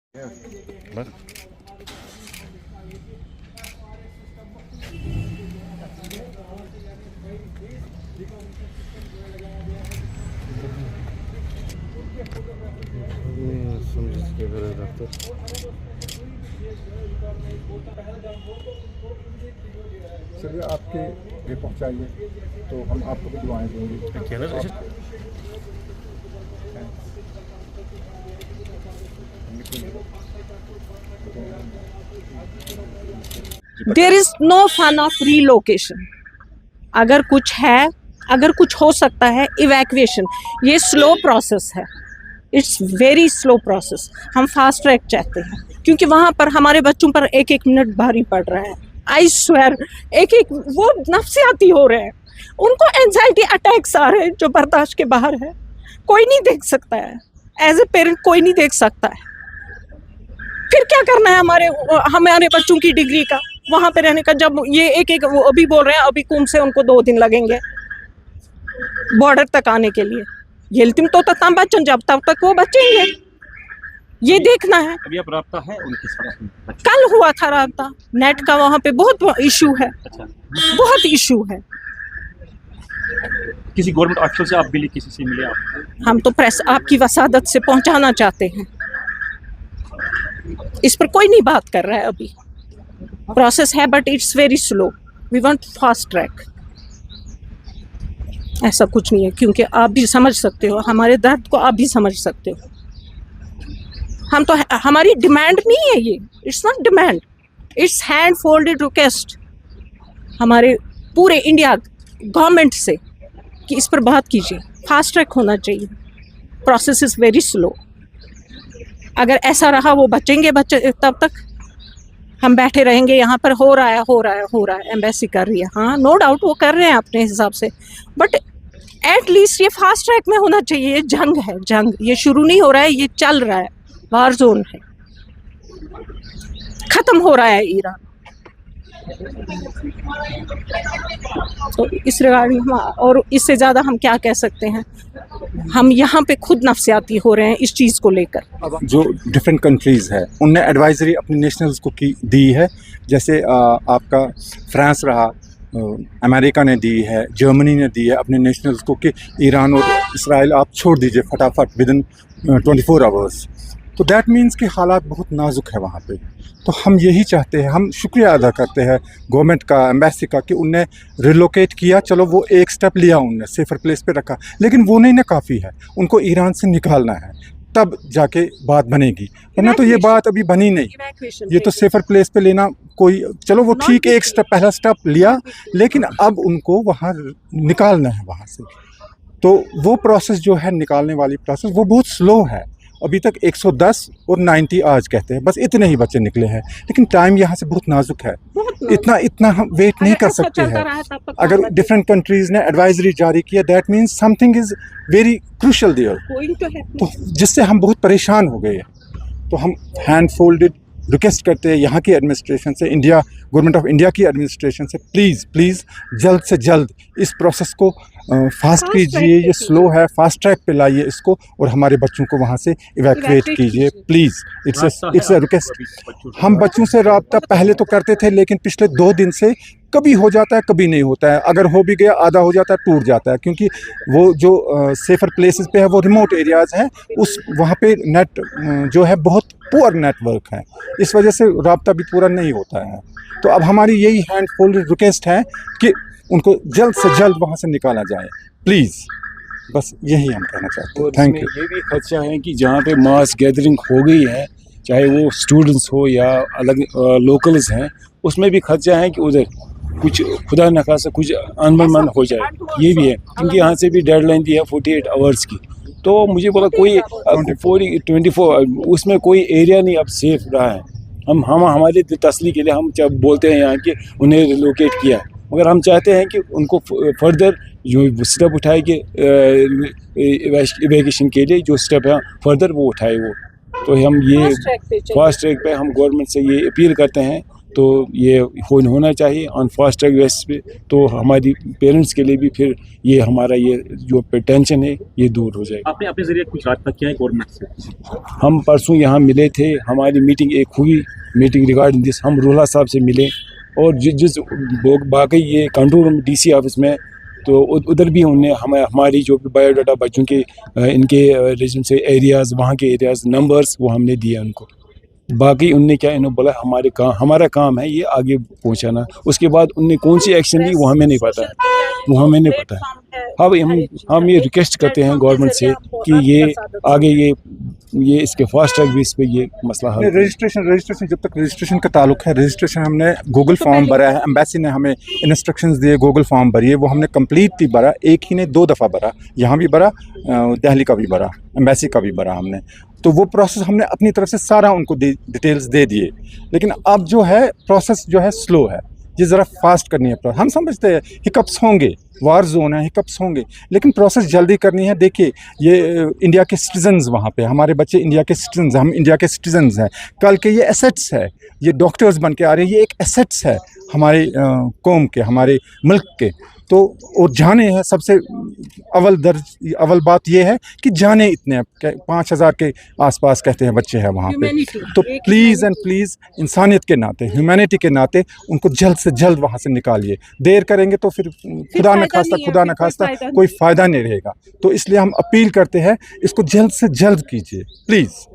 बस चलिए आपके ये पहुंचाइए तो हम आपको भी दुआएं देंगे। There is no fun of relocation. अगर कुछ है, अगर कुछ हो सकता है, इवैक्यूएशन ये स्लो प्रोसेस है, इट्स वेरी स्लो प्रोसेस। हम फास्ट ट्रैक चाहते हैं क्योंकि वहाँ पर हमारे बच्चों पर एक एक मिनट भारी पड़ रहा है। आई स्वेयर एक एक वो नफसियाती हो रहे हैं, उनको एंजाइटी अटैक्स आ रहे हैं जो बर्दाश्त के बाहर है। कोई नहीं देख सकता है, एज ए पेरेंट कोई नहीं देख सकता है। फिर क्या करना है हमारे बच्चों की डिग्री का वहाँ पे रहने का, जब ये एक एक वो अभी बोल रहे हैं अभी कुंभ से उनको 2 दिन लगेंगे बॉर्डर तक आने के लिए। ये तो तब बच्चन जब तब तक वो बचेंगे, ये देखना है। अभी अब राब्ता है उनके साथ? कल हुआ था राब्ता, नेट का वहाँ पे बहुत इशू है। अच्छा, बहुत इशू है। किसी गवर्नमेंट ऑफिसर से आप मिले, किसी से मिले आप? हम तो प्रेस आपकी वसादत से पहुंचाना चाहते हैं, इस पर कोई नहीं बात कर रहा है। अभी प्रोसेस है but it's very slow. We want fast track. ऐसा कुछ नहीं है क्योंकि आप भी समझ सकते हो, हमारे दर्द को आप भी समझ सकते हो। हम तो हमारी डिमांड नहीं है ये, it's not demand, it's hand folded request हमारे पूरे इंडिया गवर्नमेंट से कि इस पर बात कीजिए, फास्ट ट्रैक होना चाहिए। Process is very slow. अगर ऐसा रहा वो बचेंगे बच्चे, तब तक हम बैठे रहेंगे यहाँ पर। हो रहा है, एम्बेसी कर रही है, हाँ नो डाउट वो कर रहे हैं अपने हिसाब से, बट एट लीस्ट ये फास्ट ट्रैक में होना चाहिए। ये जंग है, जंग ये शुरू नहीं हो रहा है, ये चल रहा है, वार जोन है, खत्म हो रहा है ईरान। तो इस रिगार्डिंग हम और इससे ज़्यादा हम क्या कह सकते हैं। हम यहाँ पे खुद नफसियाती हो रहे हैं इस चीज़ को लेकर। जो डिफरेंट कंट्रीज़ है उनने एडवाइजरी अपने नेशनल्स को दी है, जैसे आपका फ्रांस रहा, अमेरिका ने दी है, जर्मनी ने दी है अपने नेशनल्स को कि ईरान और इस्राइल आप छोड़ दीजिए फटाफट विदिन 24 आवर्स। तो दैट मीन्स कि हालात बहुत नाजुक है वहाँ पे। तो हम यही चाहते हैं, हम शुक्रिया अदा करते हैं गवर्नमेंट का, एम्बेसी का कि उनने रिलोकेट किया। चलो वो एक स्टेप लिया, उनने सेफर प्लेस पे रखा, लेकिन वो नहीं ना काफ़ी है, उनको ईरान से निकालना है, तब जाके बात बनेगी, वरना तो ये बात अभी बनी नहीं। ये तो सेफर प्लेस पे लेना कोई, चलो वो ठीक एक स्टेप, पहला स्टेप लिया, लेकिन अब उनको वहाँ निकालना है वहाँ से। तो वो प्रोसेस जो है, निकालने वाली प्रोसेस, वो बहुत स्लो है। अभी तक 110 और 90 आज कहते हैं, बस इतने ही बच्चे निकले हैं, लेकिन टाइम यहाँ से बहुत नाजुक है। इतना हम वेट नहीं कर सकते हैं। अगर डिफरेंट कंट्रीज़ ने एडवाइजरी जारी किया, that means something is very crucial there, तो जिससे हम बहुत परेशान हो गए हैं। तो हम हैंड फोल्डेड रिक्वेस्ट करते हैं यहाँ की एडमिनिस्ट्रेशन से, इंडिया गवर्नमेंट ऑफ इंडिया की एडमिनिस्ट्रेशन से, प्लीज़ जल्द से जल्द इस प्रोसेस को फास्ट कीजिए। ये स्लो है, फास्ट ट्रैक पे लाइए इसको और हमारे बच्चों को वहाँ से इवैक्यूएट कीजिए प्लीज़। It's a request. हम बच्चों से रब्ता पहले तो करते थे, लेकिन पिछले 2 दिन से कभी हो जाता है, कभी नहीं होता है। अगर हो भी गया, आधा हो जाता है, टूट जाता है, क्योंकि वो जो सेफर प्लेसेस पे है वो रिमोट एरियाज़ हैं, उस वहाँ पे नेट जो है बहुत पुअर नेटवर्क है, इस वजह से रब्ता भी पूरा नहीं होता है। तो अब हमारी यही हैंड फोल्डेड रिक्वेस्ट है कि उनको जल्द से जल्द वहाँ से निकाला जाए प्लीज़। बस यही हम कहना चाहते हैं। Thank you. ये भी खदशा है कि जहाँ पे मास गैदरिंग हो गई है, चाहे वो स्टूडेंट्स हो या अलग लोकल्स हैं, उसमें भी खदशा है कि उधर कुछ खुदा न खासा कुछ अनबन हो जाए। ये भी है क्योंकि यहाँ से भी डेडलाइन दी है 48 आवर्स की। तो मुझे बोला कोई 24 उसमें कोई एरिया नहीं अब सेफ रहा है। हम हमारी तसल्ली के लिए हम जब बोलते हैं यहाँ कि उन्हें रिलोकेट किया, मगर हम चाहते हैं कि उनको फर्दर जो स्टेप उठाए कि इवैक्यूएशन के लिए जो स्टेप है फर्दर वो उठाए वो। तो हम ये फास्ट ट्रैक पे हम गवर्नमेंट से ये अपील करते हैं तो ये होना चाहिए ऑन फास्ट ट्रैक बेसिस पे, तो हमारी पेरेंट्स के लिए भी फिर ये हमारा ये जो टेंशन है ये दूर हो जाएगा। आपने अपने जरिए कुछ रास्ता किया है गवर्नमेंट से? हम परसों यहाँ मिले थे, हमारी मीटिंग एक हुई, मीटिंग रिगार्डिंग दिस, हम रूला साहब से मिले और जिस बाकी ये कंट्रोल रूम DC ऑफिस में, तो उधर भी उनने हमारी जो बायोडाटा बच्चों के इनके रीजन से एरियाज़, वहाँ के एरियाज़ नंबर्स वो हमने दिए उनको। बाकी उनने क्या इन्होंने बोला हमारा काम है ये आगे पहुंचाना। उसके बाद उनने कौन सी एक्शन ली वो हमें नहीं पता है, वो हमें नहीं पता है। अब हम ये रिक्वेस्ट करते हैं गवर्नमेंट से कि ये आगे ये इसके फास्ट ट्रैक बेस पे ये मसला हल। रजिस्ट्रेशन जब तक रजिस्ट्रेशन का ताल्लुक है, रजिस्ट्रेशन हमने गूगल फॉर्म भरा है, एम्बेसी ने हमें इंस्ट्रक्शंस दिए, गूगल फॉर्म भरिए, वो हमने कंप्लीटली भरा, एक ही ने 2 दफ़ा भरा, यहाँ भी भरा, दिल्ली का भी भरा, एम्बेसी का भी भरा हमने। तो वो प्रोसेस हमने अपनी तरफ से सारा उनको डिटेल्स दे दिए, लेकिन अब जो है प्रोसेस जो है स्लो है, ये ज़रा फास्ट करनी है। हम समझते हैं हिकअप्स होंगे, वार जोन है, हिकअप्स होंगे, लेकिन प्रोसेस जल्दी करनी है। देखिए ये इंडिया के सिटीजन्स वहाँ पे, हमारे बच्चे इंडिया के सिटीजन्स, हम इंडिया के सिटीजन्स हैं, कल के ये एसेट्स है, ये डॉक्टर्स बन के आ रहे हैं, ये एक एसेट्स है हमारे कौम के, हमारे मुल्क के। तो और जाने हैं, सबसे अव्वल बात ये है कि जाने इतने 5000 के आसपास कहते हैं बच्चे हैं वहाँ पे। तो प्लीज़ एंड प्लीज़ इंसानियत के नाते, ह्यूमैनिटी के नाते उनको जल्द से जल्द वहाँ से निकालिए। देर करेंगे तो फिर खुदा न खास्ता कोई फ़ायदा नहीं रहेगा। तो इसलिए हम अपील करते हैं इसको जल्द से जल्द कीजिए प्लीज़।